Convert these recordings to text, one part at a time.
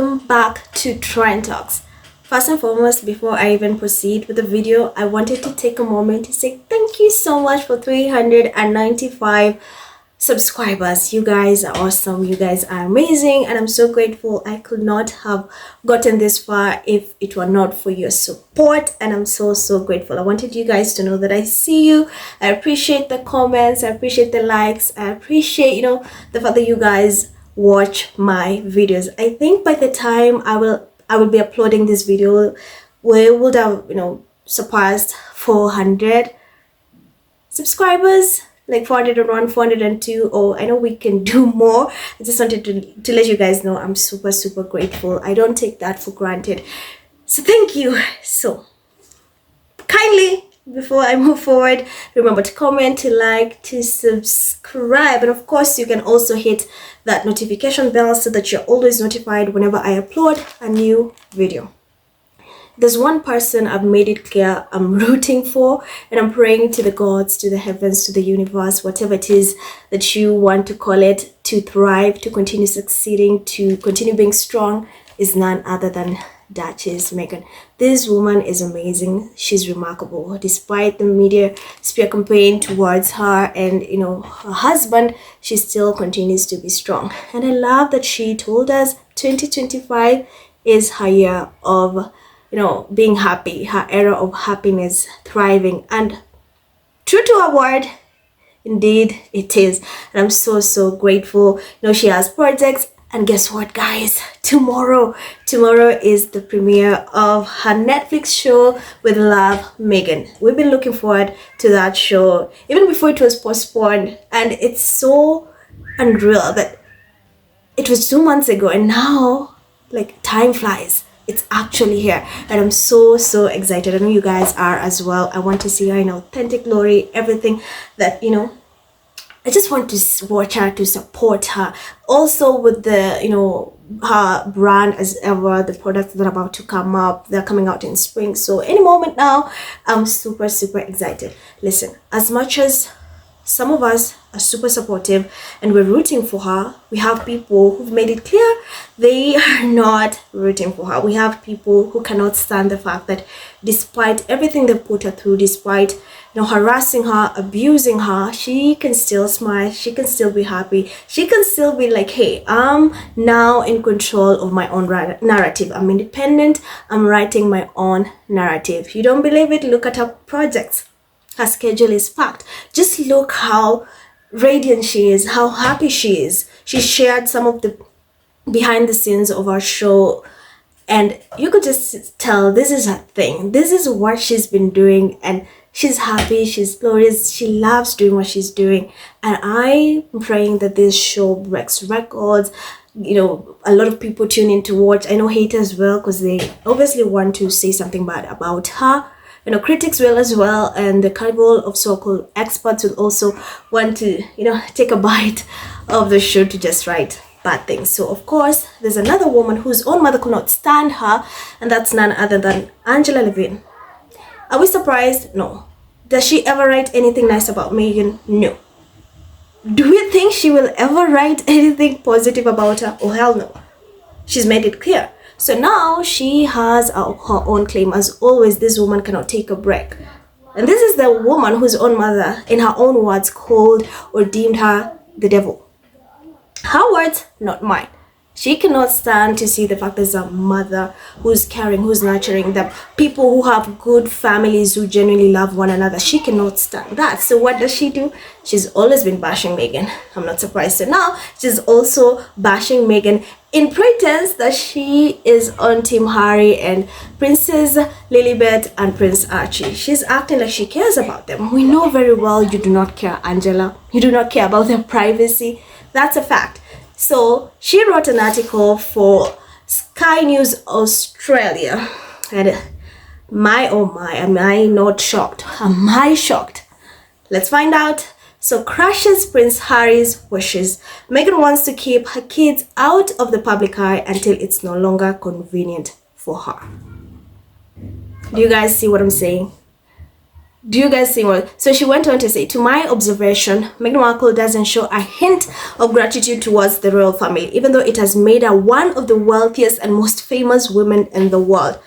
welcome back to Trend Talks. First and foremost, before I even proceed with the video, I wanted to take a moment to say thank you so much for 395 subscribers. You guys are awesome, you guys are amazing, and I'm so grateful. I could not have gotten this far if it were not for your support, and I'm so grateful. I wanted you guys to know that I see you. I appreciate the comments, I appreciate the likes, I appreciate the fact that you guys watch my videos. I think by the time I will be uploading this video, we would have surpassed 400 subscribers, like 401, 402. Oh, I know we can do more. I just wanted to let you guys know I'm super grateful. I don't take that for granted, so thank you. So kindly, before I move forward, remember to comment, to like, to subscribe, and of course you can also hit that notification bell so that you're always notified whenever I upload a new video. There's one person I've made it clear I'm rooting for, and I'm praying to the gods, to the heavens, to the universe, whatever it is that you want to call it, to thrive, to continue succeeding, to continue being strong, is none other than Duchess Meghan. This woman is amazing. She's remarkable. Despite the media spear campaign towards her and her husband, she still continues to be strong. And I love that she told us 2025 is her year of being happy, her era of happiness, thriving, and true to her word, indeed it is. And I'm so grateful. She has projects. And guess what, guys? Tomorrow is the premiere of her Netflix show with Meghan. We've been looking forward to that show even before it was postponed, and it's so unreal that it was 2 months ago, and now like time flies. It's actually here, and I'm so excited. I know you guys are as well. I want to see her in authentic glory, everything that I just want to watch her, to support her. Also with the, her brand as ever, the products that are about to come up, they're coming out in spring. So any moment now, I'm super excited. Listen, as much as some of us are super supportive and we're rooting for her, we have people who've made it clear they are not rooting for her. We have people who cannot stand the fact that despite everything they put her through, despite harassing her, abusing her, she can still smile, she can still be happy, she can still be like, hey, I'm now in control of my own narrative. I'm independent, I'm writing my own narrative. You don't believe it? Look at her projects. Her schedule is packed. Just look how radiant she is, how happy she is. She shared some of the behind the scenes of our show, and you could just tell this is her thing. This is what she's been doing, and she's happy, she's glorious, she loves doing what she's doing. And I'm praying that this show breaks records. A lot of people tune in to watch. I know haters will, because they obviously want to say something bad about her. Critics will as well, and the cabal of so-called experts will also want to take a bite of the show to just write bad things. So of course there's another woman whose own mother could not stand her, and that's none other than Levine. Are we surprised? No. Does she ever write anything nice about Meghan? No. Do we think she will ever write anything positive about her? Oh hell no. She's made it clear. So now she has her own claim. As always, this woman cannot take a break. And this is the woman whose own mother, in her own words, called or deemed her the devil. Her words, not mine. She cannot stand to see the fact there's a mother who's caring, who's nurturing them, people who have good families who genuinely love one another. She cannot stand that. So what does she do? She's always been bashing Meghan. I'm not surprised. So now she's also bashing Meghan in pretense that she is on Team Harry and Princess Lilibet and Prince Archie. She's acting like she cares about them. We know very well you do not care, Angela. You do not care about their privacy. That's a fact. So she wrote an article for Sky News Australia, and my oh my, am I not shocked? Am I shocked? Let's find out. So crushes Prince Harry's wishes. Meghan wants to keep her kids out of the public eye until it's no longer convenient for her. Do you guys see what I'm saying? Do you guys see what? So she went on to say, to my observation, Meghan Markle doesn't show a hint of gratitude towards the royal family, even though it has made her one of the wealthiest and most famous women in the world.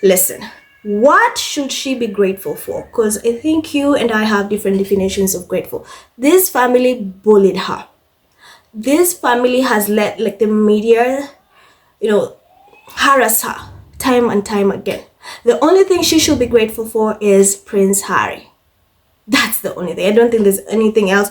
Listen, what should she be grateful for? Because I think you and I have different definitions of grateful. This family bullied her. This family has let like the media, harass her time and time again. The only thing she should be grateful for is Prince Harry. That's the only thing. I don't think there's anything else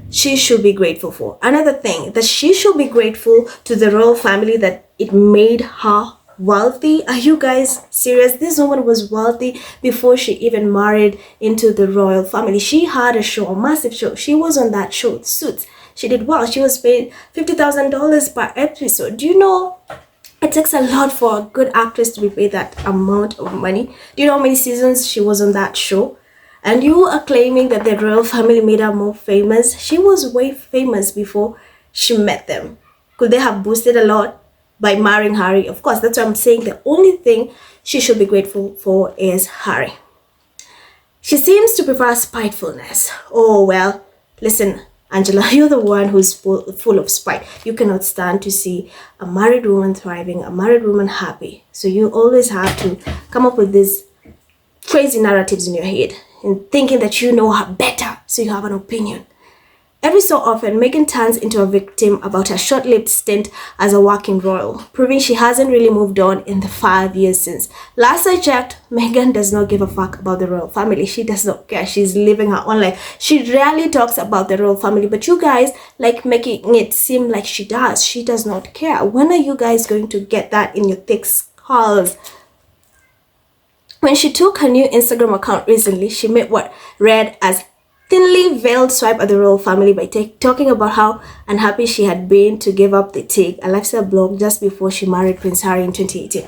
she should be grateful for. Another thing, that she should be grateful to the royal family that it made her wealthy. Are you guys serious? This woman was wealthy before she even married into the royal family. She had a show, a massive show. She was on that show, Suits. She did well. She was paid $50,000 per episode. Do you know it takes a lot for a good actress to be paid that amount of money? Do you know how many seasons she was on that show? And you are claiming that the royal family made her more famous. She was way famous before she met them. Could they have boosted a lot by marrying Harry? Of course, that's what I'm saying. The only thing she should be grateful for is Harry. She seems to prefer spitefulness. Oh, well, listen, Angela, you're the one who's full of spite. You cannot stand to see a married woman thriving, a married woman happy. So you always have to come up with these crazy narratives in your head and thinking that you know her better, so you have an opinion. Every so often, Meghan turns into a victim about her short-lived stint as a working royal, proving she hasn't really moved on in the 5 years since. Last I checked, Meghan does not give a fuck about the royal family. She does not care. She's living her own life. She rarely talks about the royal family, but you guys like making it seem like she does. She does not care. When are you guys going to get that in your thick skulls? When she took her new Instagram account recently, she made what read as thinly veiled swipe at the royal family by talking about how unhappy she had been to give up the Take, a lifestyle blog, just before she married Prince Harry in 2018.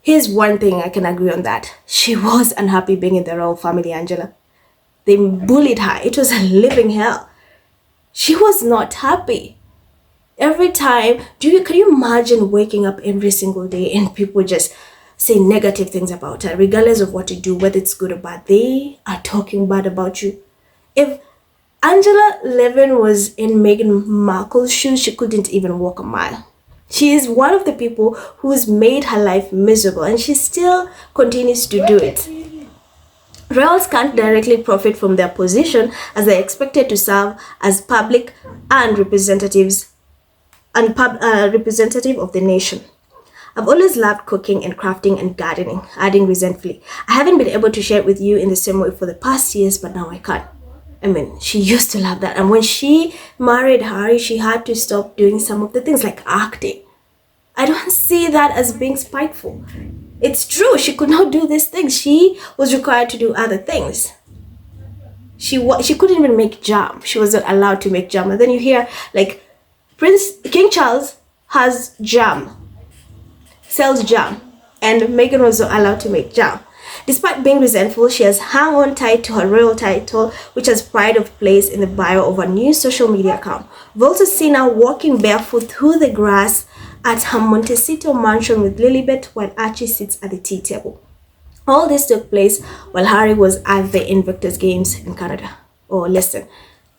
Here's one thing I can agree on that. She was unhappy being in the royal family, Angela. They bullied her. It was a living hell. She was not happy. Every time, can you imagine waking up every single day and people just say negative things about her, regardless of what you do, whether it's good or bad? They are talking bad about you. If Angela Levin was in Meghan Markle's shoes, she couldn't even walk a mile. She is one of the people who's made her life miserable, and she still continues to do it. Royals can't directly profit from their position, as they're expected to serve as public and representative of the nation. I've always loved cooking and crafting and gardening, adding resentfully. I haven't been able to share it with you in the same way for the past years, but now I can. I mean, she used to love that. And when she married Harry, she had to stop doing some of the things like acting. I don't see that as being spiteful. It's true, she could not do these things. She was required to do other things. She couldn't even make jam. She wasn't allowed to make jam. And then you hear like King Charles has jam, sells jam, and Meghan was not allowed to make jam. Despite being resentful, she has hung on tight to her royal title, which has pride of place in the bio of her new social media account. We've also seen her walking barefoot through the grass at her Montecito mansion with Lilibet while Archie sits at the tea table. All this took place while Harry was at the Invictus Games in Canada. Oh, listen,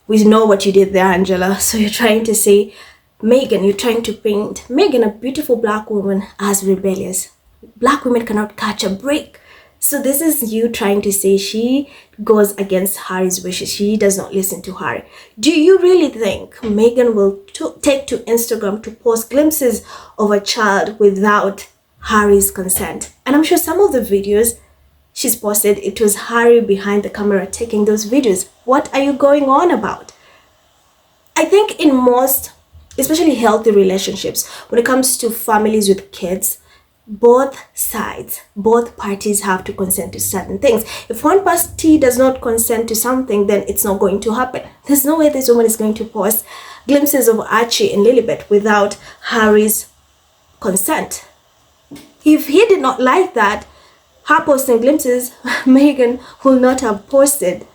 we know what you did there, Angela. So you're trying to say, Meghan, you're trying to paint Meghan, a beautiful black woman, as rebellious. Black women cannot catch a break. So this is you trying to say she goes against Harry's wishes. She does not listen to Harry. Do you really think Meghan will take to Instagram to post glimpses of a child without Harry's consent? And I'm sure some of the videos she's posted, it was Harry behind the camera taking those videos. What are you going on about? I think in most, especially healthy relationships, when it comes to families with kids, both sides, both parties have to consent to certain things. If one party does not consent to something, then it's not going to happen. There's no way this woman is going to post glimpses of Archie and Lilibet without Harry's consent. If he did not like that, her posting glimpses, Meghan will not have posted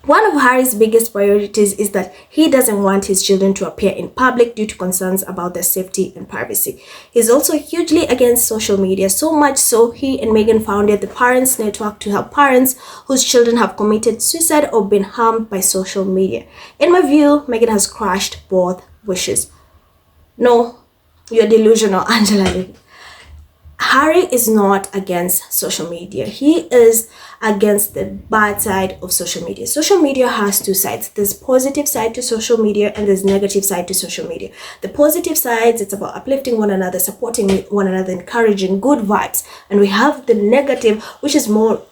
One of Harry's biggest priorities is that he doesn't want his children to appear in public due to concerns about their safety and privacy. He's also hugely against social media, so much so he and Meghan founded the Parents Network to help parents whose children have committed suicide or been harmed by social media. In my view, Meghan has crushed both wishes. No, you're delusional, Angela Levine. Harry is not against social media. He is against the bad side of social media. Social media has two sides. There's positive side to social media and there's negative side to social media. The positive sides, it's about uplifting one another, supporting one another, encouraging good vibes. And we have the negative, which is more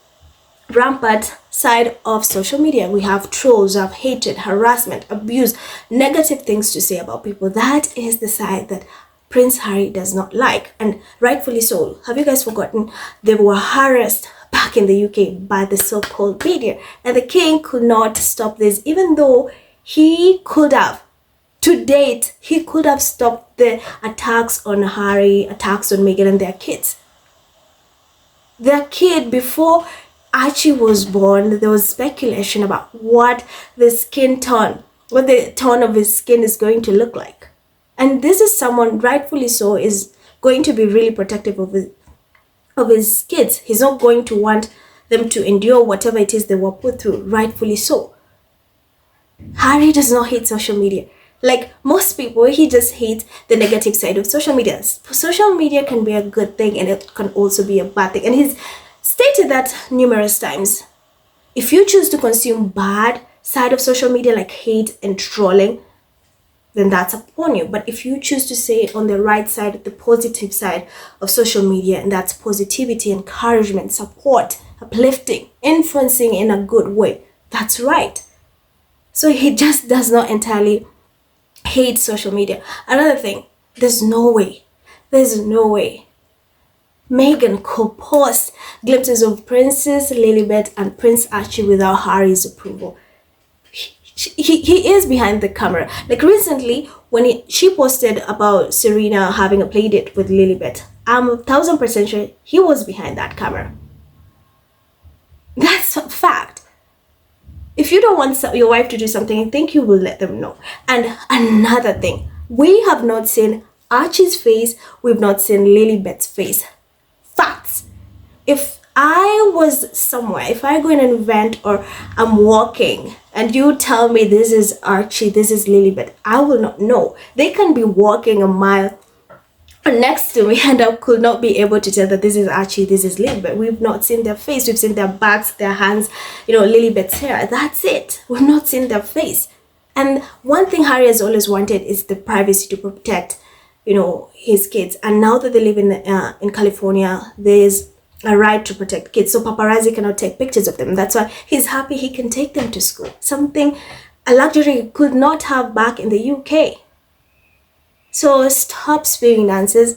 rampant side of social media. We have trolls, we have hatred, harassment, abuse, negative things to say about people. That is the side that Prince Harry does not like, and rightfully so. Have you guys forgotten? They were harassed back in the UK by the so-called media, and the king could not stop this, even though he could have. To date, he could have stopped the attacks on Harry, attacks on Meghan and their kids. Their kid, before Archie was born, there was speculation about what the skin tone, what the tone of his skin is going to look like. And this is someone, rightfully so, is going to be really protective of his kids. He's not going to want them to endure whatever it is they were put through, rightfully so. Harry does not hate social media. Like most people, he just hates the negative side of social media. Social media can be a good thing and it can also be a bad thing. And he's stated that numerous times. If you choose to consume bad side of social media like hate and trolling, then that's upon you. But if you choose to stay on the right side, the positive side of social media, and that's positivity, encouragement, support, uplifting, influencing in a good way, that's right. So he just does not entirely hate social media. Another thing, there's no way Meghan could post glimpses of Princess Lilibet and Prince Archie without Harry's approval. He is behind the camera. Like recently, when she posted about Serena having a play date with Lilibet, I'm 1000% sure he was behind that camera. That's a fact. If you don't want your wife to do something, I think you will let them know. And another thing, we have not seen Archie's face, we've not seen Lilibet's face. Facts. If I was somewhere, if I go in an event or I'm walking and you tell me this is Archie, this is Lilibet, I will not know. They can be walking a mile next to me and I could not be able to tell that this is Archie, this is Lilibet. We've not seen their face. We've seen their backs, their hands, Lilibet's hair. That's it. We've not seen their face. And one thing Harry has always wanted is the privacy to protect, his kids. And now that they live in California, there's a right to protect kids, so paparazzi cannot take pictures of them. That's why he's happy he can take them to school, something a luxury he could not have back in the UK. So stop spewing nonsense,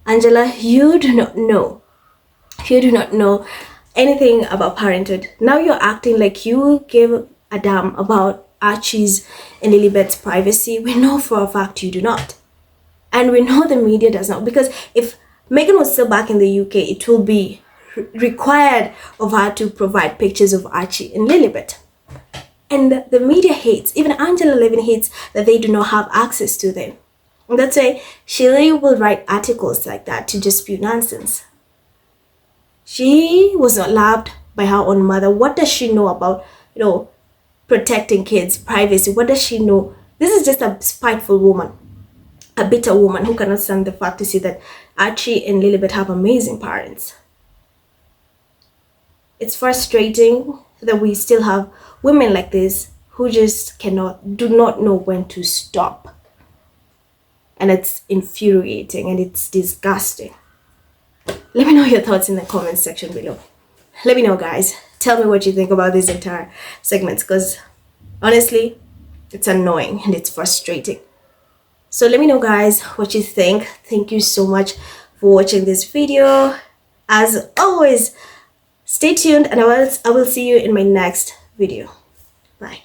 Angela. You do not know anything about parenthood. Now you're acting like you give a damn about Archie's and Lilibet's privacy. We know for a fact you do not, and we know the media does not, because if Meghan was still back in the UK, it will be required of her to provide pictures of Archie and Lilibet. And the media hates, even Angela Levine hates that they do not have access to them. And that's why she will write articles like that to just spew nonsense. She was not loved by her own mother. What does she know about, protecting kids' privacy? What does she know? This is just a spiteful woman, a bitter woman who cannot stand the fact to see that Archie and Lilibet have amazing parents. It's frustrating that we still have women like this who just do not know when to stop. And it's infuriating and it's disgusting. Let me know your thoughts in the comments section below. Let me know, guys. Tell me what you think about these entire segments, because honestly, it's annoying and it's frustrating. So let me know, guys, what you think. Thank you so much for watching this video. As always, stay tuned and I will see you in my next video. Bye.